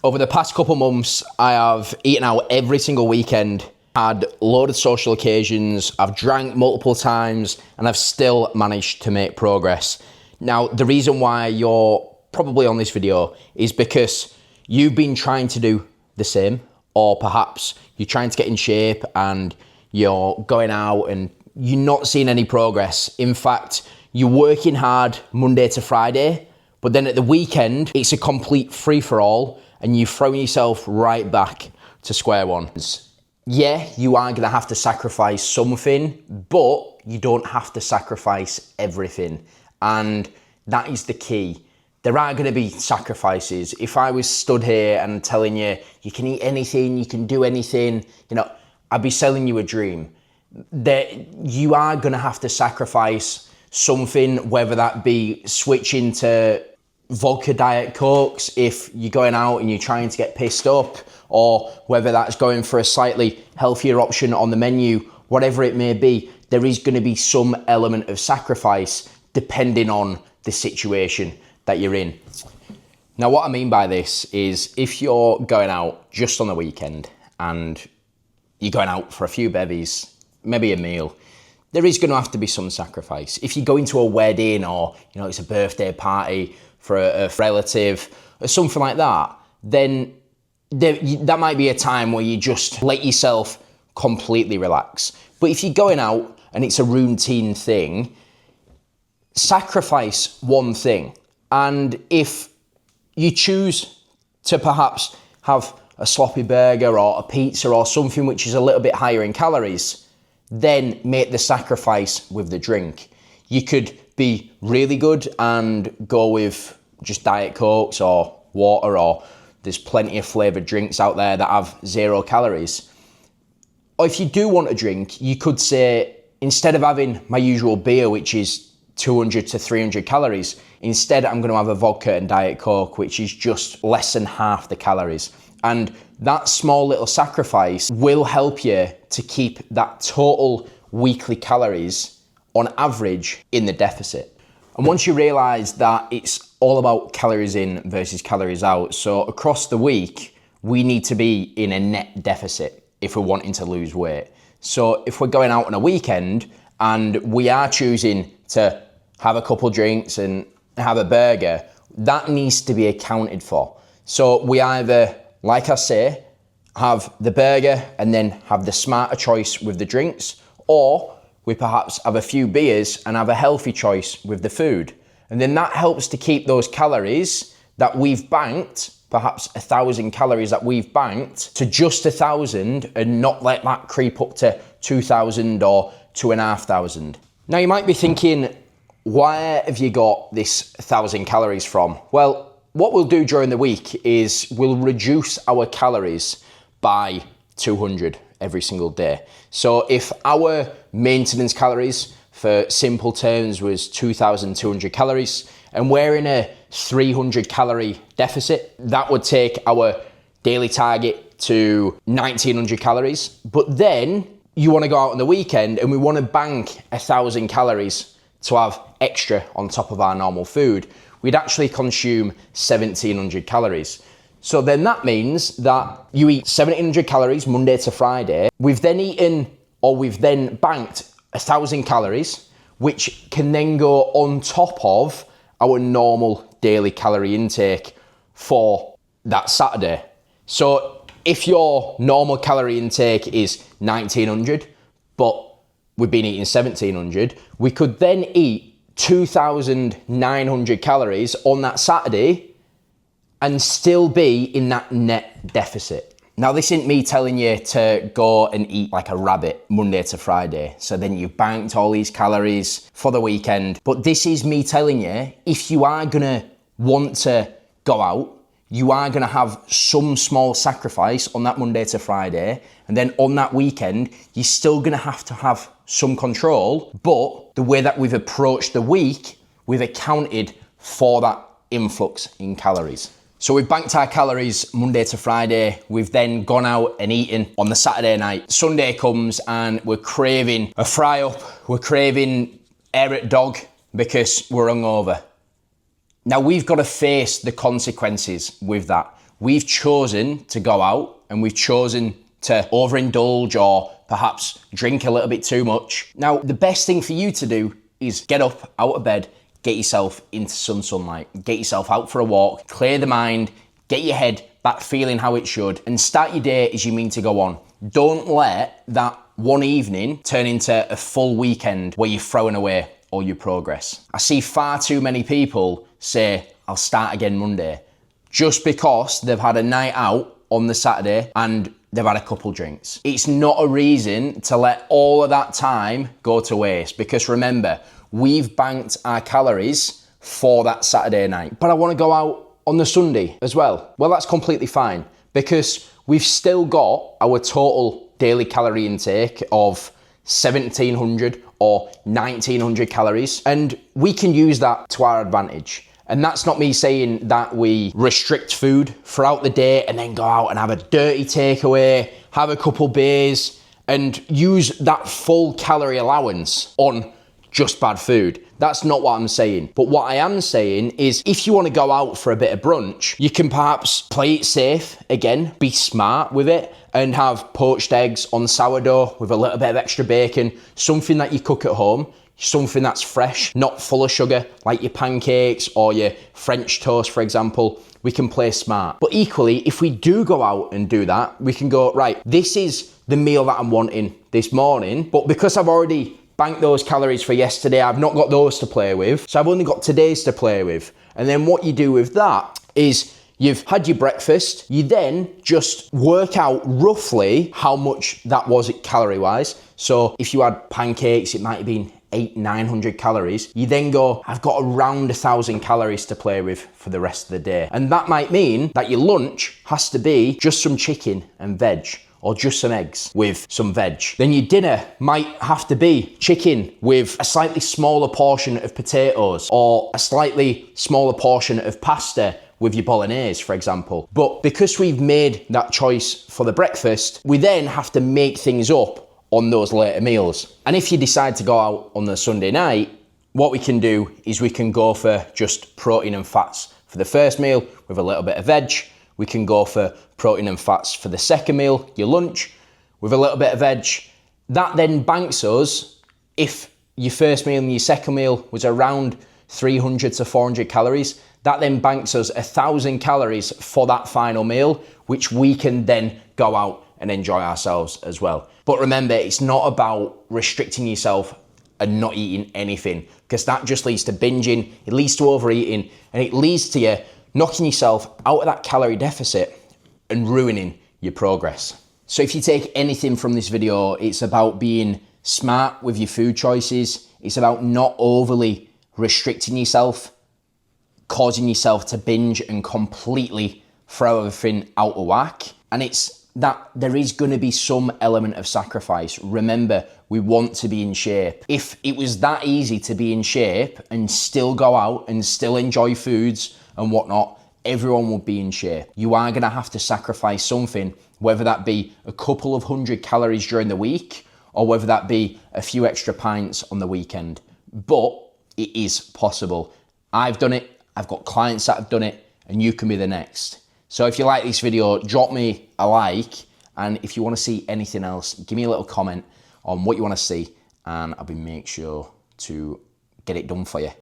Over the past couple months, I have eaten out every single weekend, had a load of social occasions, I've drank multiple times, and I've still managed to make progress. Now, the reason why you're probably on this video is because you've been trying to do the same, or perhaps you're trying to get in shape and you're going out and you're not seeing any progress. In fact, you're working hard Monday to Friday, but then at the weekend, it's a complete free-for-all and you're throwing yourself right back to square one. Yeah, you are gonna have to sacrifice something, but you don't have to sacrifice everything. And that is the key. There are gonna be sacrifices. If I was stood here and telling you, you can eat anything, you can do anything, I'd be selling you a dream. You are gonna have to sacrifice something, whether that be switching to vodka Diet Cokes if you're going out and you're trying to get pissed up, or whether that's going for a slightly healthier option on the menu, whatever it may be, there is going to be some element of sacrifice depending on the situation that you're in. Now, what I mean by this is if you're going out just on the weekend and you're going out for a few bevies, maybe a meal, there is going to have to be some sacrifice. If you go into a wedding or, it's a birthday party for a relative or something like that, then that might be a time where you just let yourself completely relax. But if you're going out and it's a routine thing, sacrifice one thing. And if you choose to perhaps have a sloppy burger or a pizza or something which is a little bit higher in calories, then make the sacrifice with the drink. You could be really good and go with just Diet Cokes or water, or there's plenty of flavoured drinks out there that have 0 calories. Or if you do want a drink, you could say, instead of having my usual beer, which is 200 to 300 calories, instead I'm going to have a vodka and Diet Coke, which is just less than half the calories. And that small little sacrifice will help you to keep that total weekly calories on average in the deficit. And once you realize that it's all about calories in versus calories out, so across the week, we need to be in a net deficit if we're wanting to lose weight. So if we're going out on a weekend and we are choosing to have a couple drinks and have a burger, that needs to be accounted for. So we either, like I say, have the burger and then have the smarter choice with the drinks, or we perhaps have a few beers and have a healthy choice with the food. And then that helps to keep those calories that we've banked, perhaps 1,000 calories that we've banked, to just 1,000 and not let that creep up to 2,000 or 2,500. Now you might be thinking, where have you got this 1,000 calories from? Well, what we'll do during the week is we'll reduce our calories by 200 every single day. So if our maintenance calories, for simple terms, was 2,200 calories, and we're in a 300 calorie deficit, that would take our daily target to 1,900 calories. But then you want to go out on the weekend and we want to bank 1,000 calories to have extra on top of our normal food. We'd actually consume 1,700 calories. So then that means that you eat 1,700 calories Monday to Friday. We've then banked 1,000 calories, which can then go on top of our normal daily calorie intake for that Saturday. So if your normal calorie intake is 1,900, but we've been eating 1,700, we could then eat 2,900 calories on that Saturday and still be in that net deficit. Now, this isn't me telling you to go and eat like a rabbit Monday to Friday, so then you've banked all these calories for the weekend. But this is me telling you, if you are gonna want to go out, you are gonna have some small sacrifice on that Monday to Friday, and then on that weekend, you're still gonna have to have some control, but the way that we've approached the week, we've accounted for that influx in calories. So we've banked our calories Monday to Friday. We've then gone out and eaten on the Saturday night. Sunday comes and we're craving a fry up. We're craving air at dog because we're hungover. Now we've got to face the consequences with that. we've chosen to go out and we've chosen to overindulge or perhaps drink a little bit too much. Now, the best thing for you to do is get up out of bed, get yourself into some sunlight, get yourself out for a walk, clear the mind, get your head back feeling how it should, and start your day as you mean to go on. Don't let that one evening turn into a full weekend where you're throwing away all your progress. I see far too many people say, I'll start again Monday, just because they've had a night out on the Saturday and they've had a couple drinks. It's not a reason to let all of that time go to waste, because remember, we've banked our calories for that Saturday night. But I want to go out on the Sunday as well. Well, that's completely fine, because we've still got our total daily calorie intake of 1700 or 1900 calories, and we can use that to our advantage. And that's not me saying that we restrict food throughout the day and then go out and have a dirty takeaway, have a couple beers, and use that full calorie allowance on just bad food. That's not what I'm saying. But what I am saying is, if you want to go out for a bit of brunch, you can perhaps play it safe, again, be smart with it, and have poached eggs on sourdough with a little bit of extra bacon, something that you cook at home, something that's fresh, not full of sugar, like your pancakes or your French toast, for example. We can play smart. But equally, if we do go out and do that, we can go, right, this is the meal that I'm wanting this morning, but because I've already banked those calories for yesterday, I've not got those to play with, so I've only got today's to play with. And then what you do with that is, you've had your breakfast, you then just work out roughly how much that was calorie-wise. So if you had pancakes, it might have been 800-900 calories. You then go, I've got around 1,000 calories to play with for the rest of the day. And that might mean that your lunch has to be just some chicken and veg, or just some eggs with some veg. Then your dinner might have to be chicken with a slightly smaller portion of potatoes, or a slightly smaller portion of pasta with your bolognese, for example. But because we've made that choice for the breakfast, we then have to make things up on those later meals. And if you decide to go out on the Sunday night, what we can do is we can go for just protein and fats for the first meal with a little bit of veg. We can go for protein and fats for the second meal, your lunch, with a little bit of veg. That then banks us, if your first meal and your second meal was around 300 to 400 calories, that then banks us 1,000 calories for that final meal, which we can then go out and enjoy ourselves as well. But remember, it's not about restricting yourself and not eating anything, because that just leads to binging, it leads to overeating, and it leads to you knocking yourself out of that calorie deficit and ruining your progress. So if you take anything from this video, it's about being smart with your food choices. It's about not overly restricting yourself, causing yourself to binge and completely throw everything out of whack. And it's that there is going to be some element of sacrifice. Remember, we want to be in shape. If it was that easy to be in shape and still go out and still enjoy foods and whatnot, everyone would be in shape. You are going to have to sacrifice something, whether that be a couple of 100 calories during the week, or whether that be a few extra pints on the weekend. But it is possible. I've done it, I've got clients that have done it, and you can be the next. So if you like this video, drop me a like, and if you want to see anything else, give me a little comment on what you want to see, and I'll make sure to get it done for you.